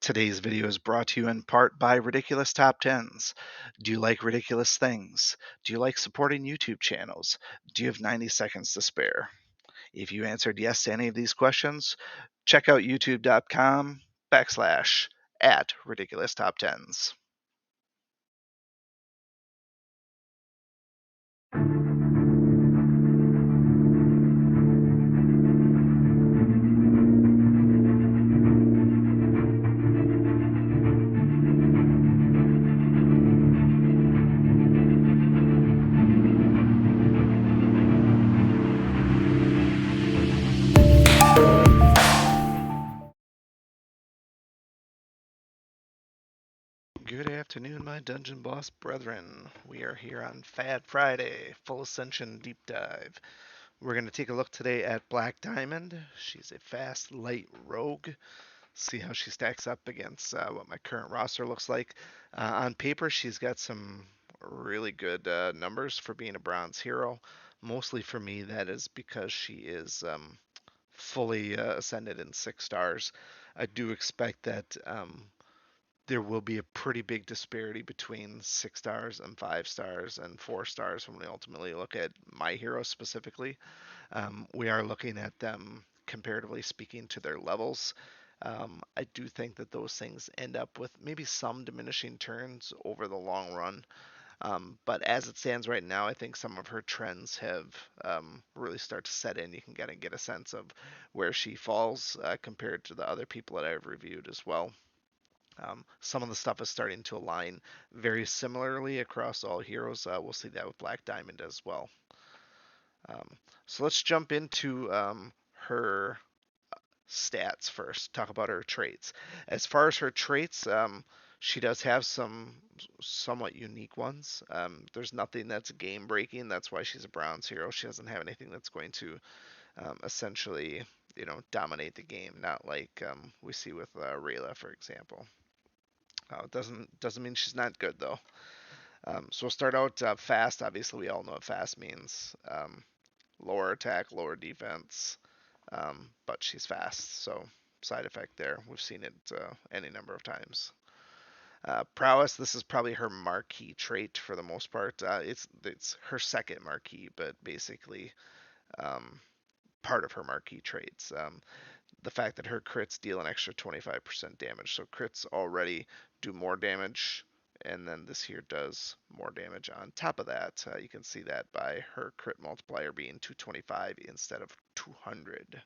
Today's video is brought to you in part by Ridiculous Top 10s. Do you like ridiculous things? Do you like supporting YouTube channels? Do you have 90 seconds to spare? If you answered yes to any of these questions, check out youtube.com/at Ridiculous Top 10s. Good afternoon, my dungeon boss brethren. We are here on FADD Friday, full Ascension deep dive. We're going to take a look today at Black Diamond. She's a fast, light rogue. See how she stacks up against what my current roster looks like. On paper, she's got some really good numbers for being a bronze hero. Mostly for me, that is because she is fully ascended in 6 stars. I do expect that there will be a pretty big disparity between 6 stars and 5 stars and 4 stars when we ultimately look at my heroes specifically. We are looking at them comparatively speaking to their levels. I do think that those things end up with maybe some diminishing turns over the long run. But as it stands right now, I think some of her trends have really start to set in. You can kind of get a sense of where she falls compared to the other people that I've reviewed as well. Some of the stuff is starting to align very similarly across all heroes. We'll see that with Black Diamond as well. So let's jump into her stats first. Talk about her traits. As far as her traits, she does have some somewhat unique ones. There's nothing that's game breaking. That's why she's a bronze hero. She doesn't have anything that's going to essentially, dominate the game. Not like we see with Rayla, for example. It doesn't mean she's not good though. So we'll start out fast. Obviously, we all know what fast means. Lower attack, lower defense, but she's fast. So side effect there. We've seen it any number of times. Prowess. This is probably her marquee trait for the most part. It's her second marquee, but basically um, part of her marquee traits. The fact that her crits deal an extra 25% damage. So crits already do more damage, and then this here does more damage on top of that. You can see that by her crit multiplier being 225 instead of 200.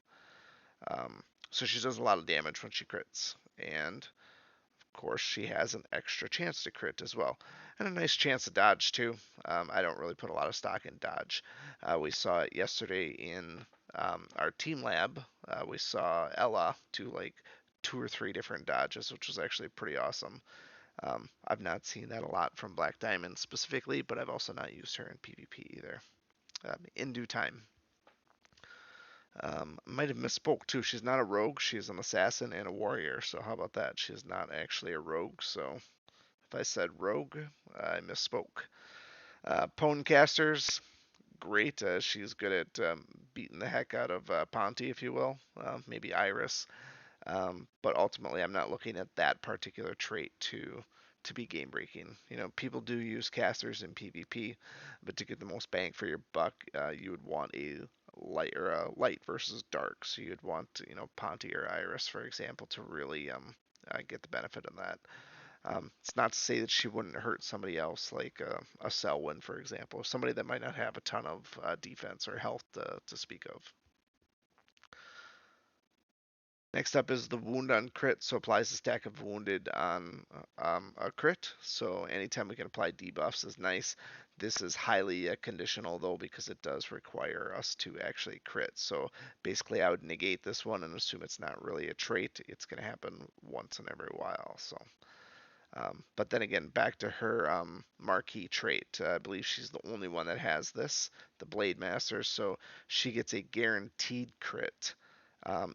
So she does a lot of damage when she crits, and of course she has an extra chance to crit as well, and a nice chance to dodge too. I don't really put a lot of stock in dodge. We saw it yesterday in our team lab. We saw Ella do like 2 or 3 different dodges, which was actually pretty awesome. I've not seen that a lot from Black Diamond specifically, but I've also not used her in PvP either. In due time. Might have misspoke too. She's not a rogue. She's an assassin and a warrior. So how about that? She's not actually a rogue. So if I said rogue, I misspoke. Pwn casters, great. She's good at beating the heck out of Ponte, if you will. Maybe Iris. But ultimately, I'm not looking at that particular trait to be game breaking. People do use casters in PvP, but to get the most bang for your buck, you would want a light versus dark. So you'd want Ponte or Iris, for example, to really get the benefit of that. It's not to say that she wouldn't hurt somebody else, like a Selwyn, for example, somebody that might not have a ton of defense or health to speak of. Next up is the wound on crit, so applies a stack of wounded on a crit. So anytime we can apply debuffs is nice. This is highly conditional though, because it does require us to actually crit. So basically I would negate this one and assume it's not really a trait. It's going to happen once in every while. So, but then again, back to her marquee trait. I believe she's the only one that has this, the Blade Master. So she gets a guaranteed crit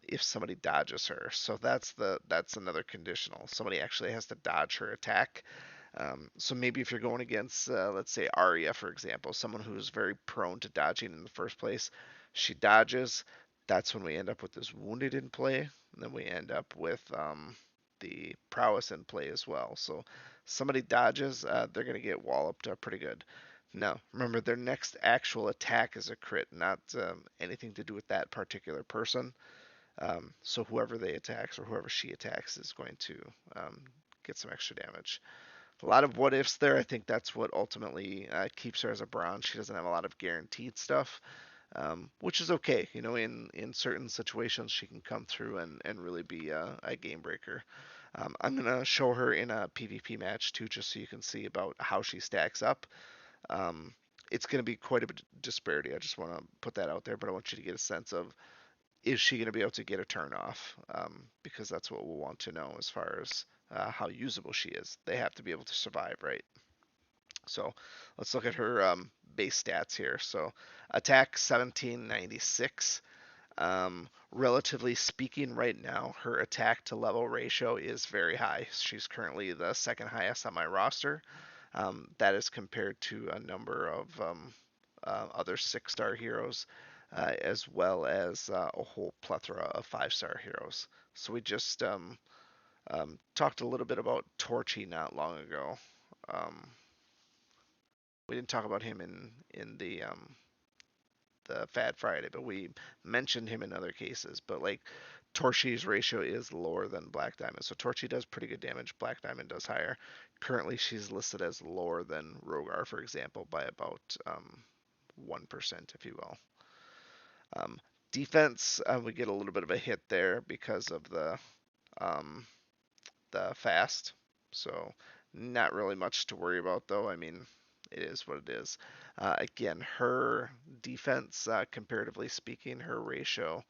if somebody dodges her. So that's another conditional. Somebody actually has to dodge her attack. So maybe if you're going against, let's say Arya, for example, someone who's very prone to dodging in the first place, she dodges. That's when we end up with this wounded in play. And then we end up with the prowess in play as well. So somebody dodges, they're going to get walloped pretty good. Now, remember, their next actual attack is a crit, not anything to do with that particular person. So whoever they attacks or whoever she attacks is going to um, get some extra damage. A lot of what ifs there. I think that's what ultimately keeps her as a bronze. She doesn't have a lot of guaranteed stuff, which is okay. You know, in certain situations, she can come through and really be a game breaker. I'm gonna show her in a PvP match too, just so you can see about how she stacks up. Um, it's gonna be quite a bit of disparity. I just want to put that out there, but I want you to get a sense of, is she going to be able to get a turn off? Because that's what we'll want to know as far as how usable she is. They have to be able to survive, right? So let's look at her base stats here. So attack 1796. Relatively speaking, right now, her attack to level ratio is very high. She's currently the second highest on my roster. That is compared to a number of other 6-star heroes, as well as a whole plethora of 5-star heroes. So we just talked a little bit about Torchy not long ago. Um, we didn't talk about him in the Fad Friday, but we mentioned him in other cases. But like Torchy's ratio is lower than Black Diamond, so Torchy does pretty good damage. Black Diamond does higher. Currently, she's listed as lower than Rogar, for example, by about 1%, if you will. Um, Defense, we get a little bit of a hit there because of um, the fast. So not really much to worry about though. I mean, it is what it is. Again, her defense, comparatively speaking, her ratio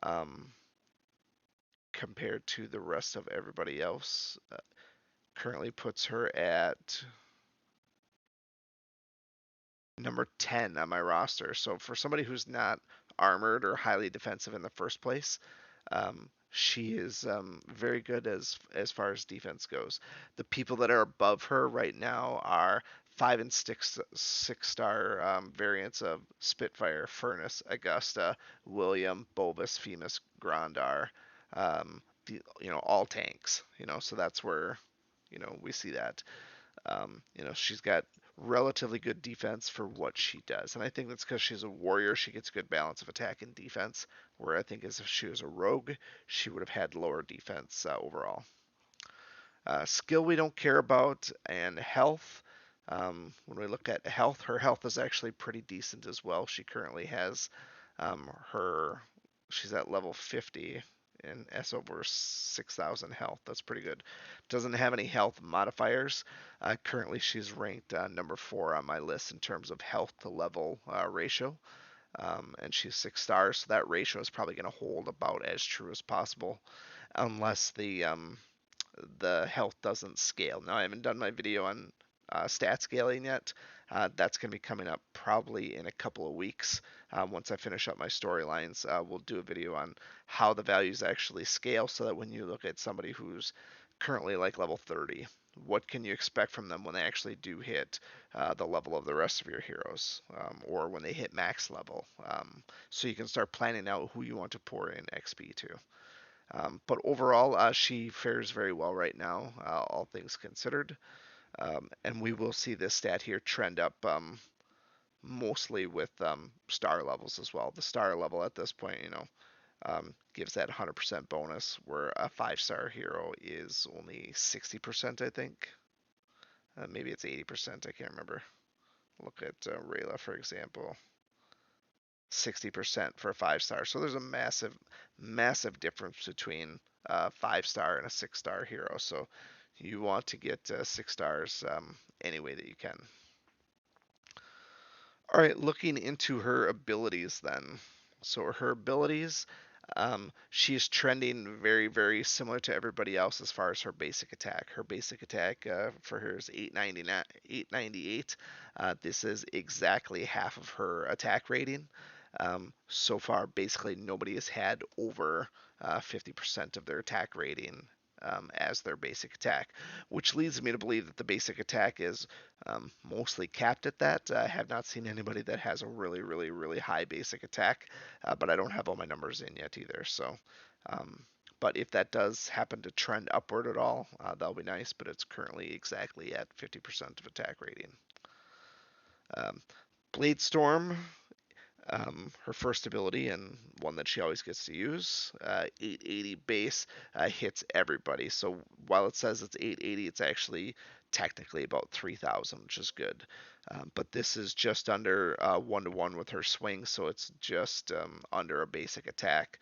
um, compared to the rest of everybody else currently puts her at number 10 on my roster. So for somebody who's not armored or highly defensive in the first place, she is very good as far as defense goes. The people that are above her right now are 5 and 6 star variants of Spitfire, Furnace, Augusta, William, Bulbous, Femus, Grandar. All tanks. So that's where we see that. She's got relatively good defense for what she does. And I think that's because she's a warrior. She gets a good balance of attack and defense. Where I think is if she was a rogue, she would have had lower defense overall. Skill we don't care about, and health. When we look at health, her health is actually pretty decent as well. She currently has her, she's at level 50 and S over 6,000 health. That's pretty good. Doesn't have any health modifiers. Currently, she's ranked number 4 on my list in terms of health to level ratio. And she's 6 stars, so that ratio is probably going to hold about as true as possible, unless the health doesn't scale. Now, I haven't done my video on stat scaling yet. That's going to be coming up probably in a couple of weeks. Once I finish up my storylines, we'll do a video on how the values actually scale so that when you look at somebody who's currently like level 30, what can you expect from them when they actually do hit the level of the rest of your heroes, or when they hit max level, so you can start planning out who you want to pour in XP to. But overall, she fares very well right now, all things considered. And we will see this stat here trend up mostly with star levels as well. The star level at this point, gives that 100% bonus, where a 5-star hero is only 60%, I think. Maybe it's 80%, I can't remember. Look at Rayla, for example. 60% for a 5-star. So there's a massive, massive difference between a 5-star and a 6-star hero. So you want to get 6 stars any way that you can. All right, looking into her abilities then. So her abilities, she's trending very, very similar to everybody else as far as her basic attack. Her basic attack for her is 899, 898. This is exactly half of her attack rating. So far, basically nobody has had over 50% of their attack rating as their basic attack, which leads me to believe that the basic attack is mostly capped at that. I have not seen anybody that has a really, really, really high basic attack, but I don't have all my numbers in yet either. So, But if that does happen to trend upward at all, that'll be nice. But it's currently exactly at 50% of attack rating. Um, Blade Storm, her first ability and one that she always gets to use. 880 base hits everybody. So while it says it's 880, it's actually technically about 3000, which is good. But this is just under 1-to-1 with her swing, so it's just under a basic attack.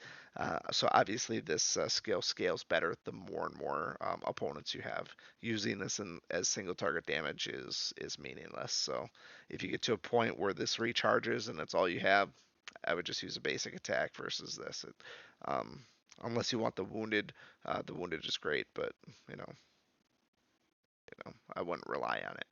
So obviously this skill scales better the more and more opponents you have. Using this as single target damage is meaningless. So if you get to a point where this recharges and that's all you have, I would just use a basic attack versus this. Um, Unless you want the wounded is great, but you know, I wouldn't rely on it.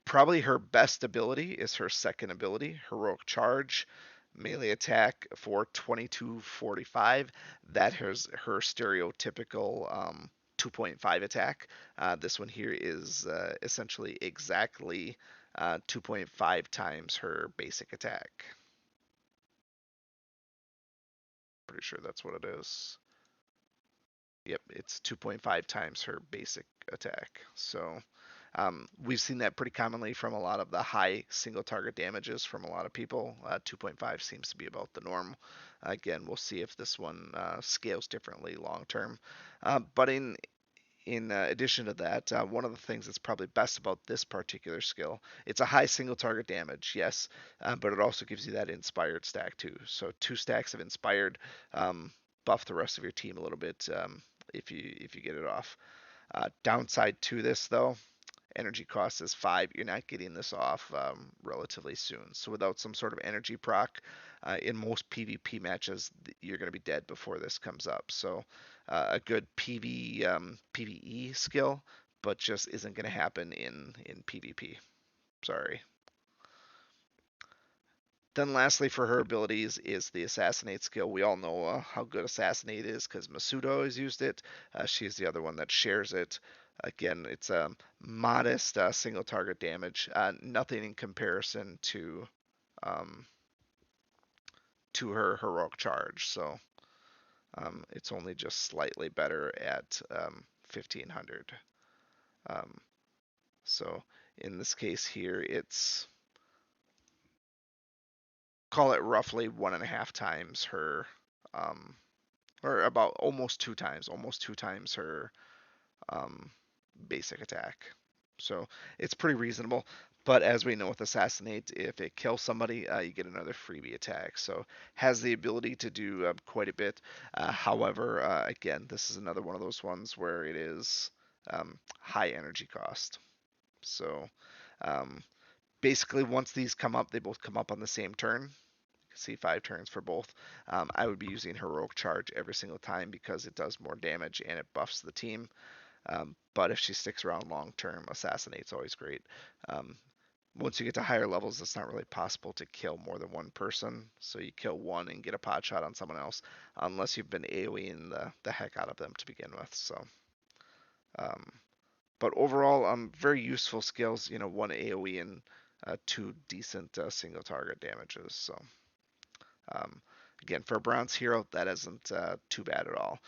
Probably her best ability is her second ability, Heroic Charge, melee attack for 2245. That has her stereotypical 2.5 attack. This one here is essentially exactly 2.5 times her basic attack. Pretty sure that's what it is. Yep, it's 2.5 times her basic attack. So we've seen that pretty commonly from a lot of the high single target damages from a lot of people. 2.5 seems to be about the norm. Again, we'll see if this one scales differently long term. But in addition to that, one of the things that's probably best about this particular skill, it's a high single target damage, yes, but it also gives you that inspired stack too. So 2 stacks of inspired buff the rest of your team a little bit if you get it off. Downside to this though, energy cost is 5. You're not getting this off relatively soon. So without some sort of energy proc, in most PvP matches, you're going to be dead before this comes up. So a good PvE skill, but just isn't going to happen in PvP. Sorry. Then lastly for her abilities is the Assassinate skill. We all know how good Assassinate is because Masudo has used it. She's the other one that shares it. Again, it's a modest single target damage. Nothing in comparison um, to her Heroic Charge. So it's only just slightly better at 1500. Um, so in this case here, it's call it roughly 1.5 times her, um, or about almost two times her um, basic attack. So it's pretty reasonable. But as we know with Assassinate, if it kills somebody, you get another freebie attack. So has the ability to do quite a bit. However, again, this is another one of those ones where it is high energy cost. So um, basically, once these come up, they both come up on the same turn. You can see 5 turns for both. I would be using Heroic Charge every single time because it does more damage and it buffs the team. But if she sticks around long term, Assassinate's always great. Um, Once you get to higher levels, it's not really possible to kill more than one person. So you kill one and get a pot shot on someone else, unless you've been AoEing the heck out of them to begin with. So, um, but overall, very useful skills. One AoE and 2 decent single target damages. So. Um, Again, for a bronze hero, that isn't too bad at all.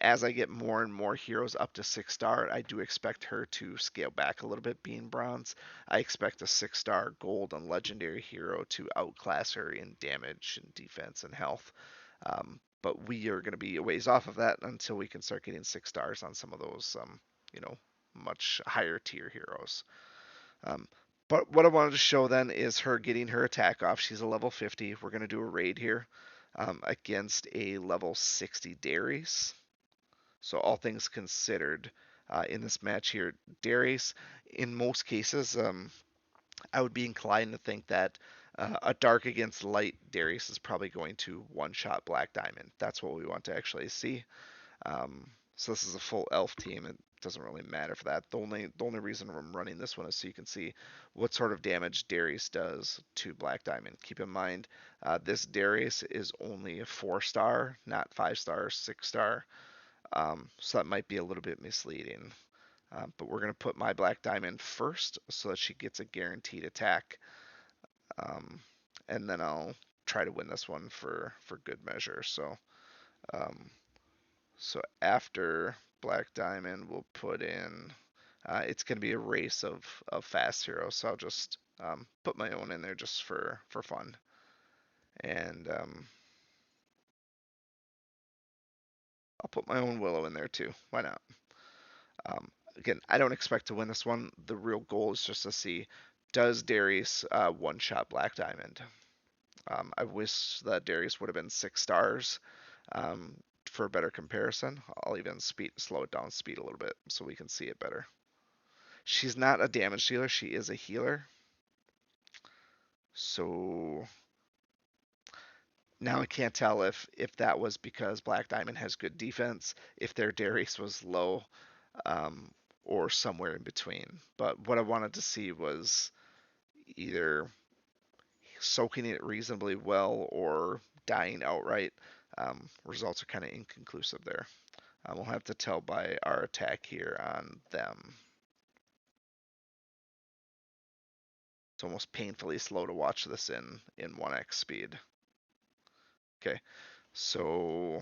As I get more and more heroes up to 6-star, I do expect her to scale back a little bit being bronze. I expect a 6-star gold and legendary hero to outclass her in damage and defense and health. But we are going to be a ways off of that until we can start getting 6 stars on some of those, you know, much higher tier heroes. Um, but what I wanted to show then is her getting her attack off. She's a level 50. We're going to do a raid here against a level 60 Darius. So all things considered, in this match here, Darius, in most cases, I would be inclined to think that a dark against light Darius is probably going to one-shot Black Diamond. That's what we want to actually see. So this is a full elf team. It doesn't really matter for that. The only reason I'm running this one is so you can see what sort of damage Darius does to Black Diamond. Keep in mind, this Darius is only a 4-star, not 5-star, 6-star. So that might be a little bit misleading. But we're going to put my Black Diamond first so that she gets a guaranteed attack. Um, and then I'll try to win this one for good measure. So Um, so after Black Diamond, we'll put in. It's going to be a race of fast heroes, so I'll just put my own in there just for fun. And I'll put my own Willow in there too. Why not? Again, I don't expect to win this one. The real goal is just to see, does Darius one-shot Black Diamond? I wish that Darius would have been 6 stars um, for a better comparison. I'll even slow it down speed a little bit so we can see it better. She's not a damage dealer. She is a healer. So now I can't tell if that was because Black Diamond has good defense, if their Darius was low, um, or somewhere in between. But what I wanted to see was either soaking it reasonably well or dying outright. Results are kind of inconclusive there. We'll have to tell by our attack here on them. It's almost painfully slow to watch this in 1x speed. Okay, so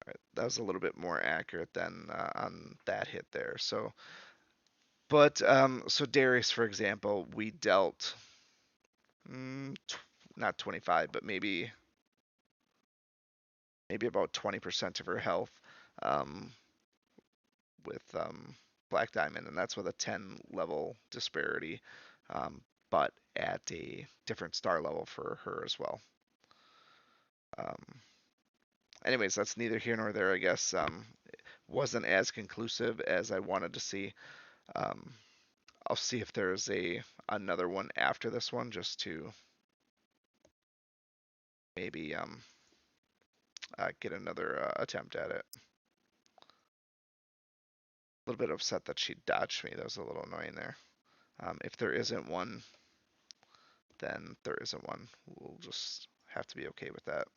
right, that was a little bit more accurate than on that hit there. So Darius, for example, we dealt not 25, but maybe about 20% of her health um, with Black Diamond, and that's with a 10 level disparity, but at a different star level for her as well. Um, Anyways, that's neither here nor there, I guess. Wasn't as conclusive as I wanted to see. Um, I'll see if there's another one after this one, just to maybe get another attempt at it. A little bit upset that she dodged me. That was a little annoying there. If there isn't one, then there isn't one. We'll just have to be okay with that.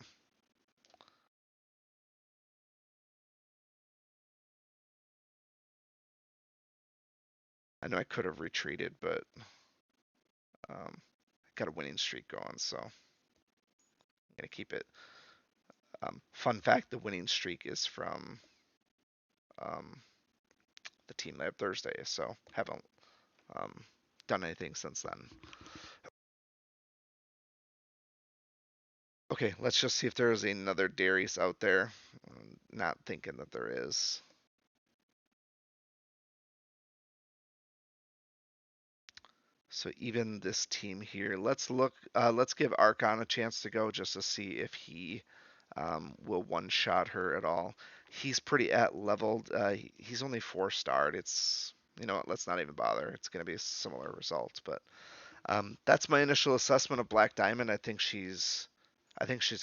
I know I could have retreated, but I got a winning streak going, so I'm gonna keep it. Fun fact: the winning streak is from um, the Team Lab Thursday, so haven't um, done anything since then. Okay, let's just see if there is another Darius out there. Not thinking that there is. So even this team here, let's look. Let's give Archon a chance to go just to see if he will one-shot her at all. He's pretty at leveled. He's only 4-starred. It's let's not even bother. It's going to be a similar result. But that's my initial assessment of Black Diamond. I think she's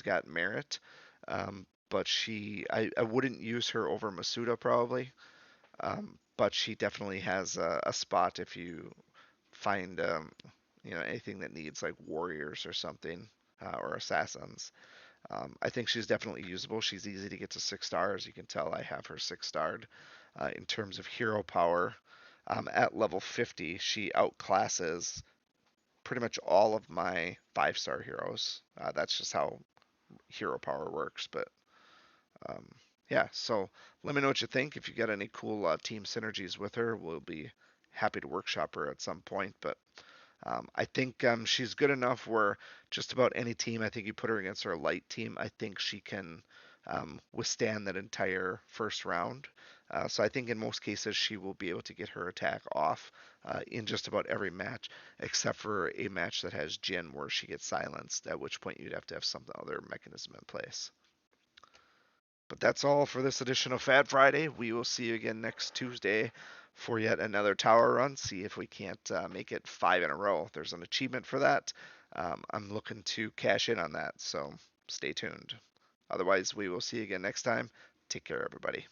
got merit. But I wouldn't use her over Masuda probably. But she definitely has a spot if you find anything that needs like warriors or something or assassins. I think she's definitely usable. She's easy to get to 6 stars. You can tell I have her 6-starred. In terms of hero power, at level 50, she outclasses pretty much all of my 5-star heroes. That's just how hero power works. But um, yeah, so let me know what you think. If you got any cool team synergies with her, we'll be happy to workshop her at some point. But I think she's good enough where just about any team, I think you put her against her light team, I think she can withstand that entire first round. So I think in most cases she will be able to get her attack off in just about every match, except for a match that has Jin where she gets silenced, at which point you'd have to have some other mechanism in place. But that's all for this edition of FADD Friday. We will see you again next Tuesday for yet another tower run. See if we can't make it 5 in a row. There's an achievement for that. I'm looking to cash in on that, so stay tuned. Otherwise, we will see you again next time. Take care, everybody.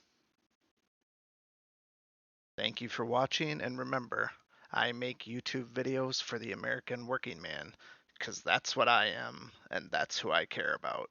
Thank you for watching, and remember, I make YouTube videos for the American working man, because that's what I am, and that's who I care about.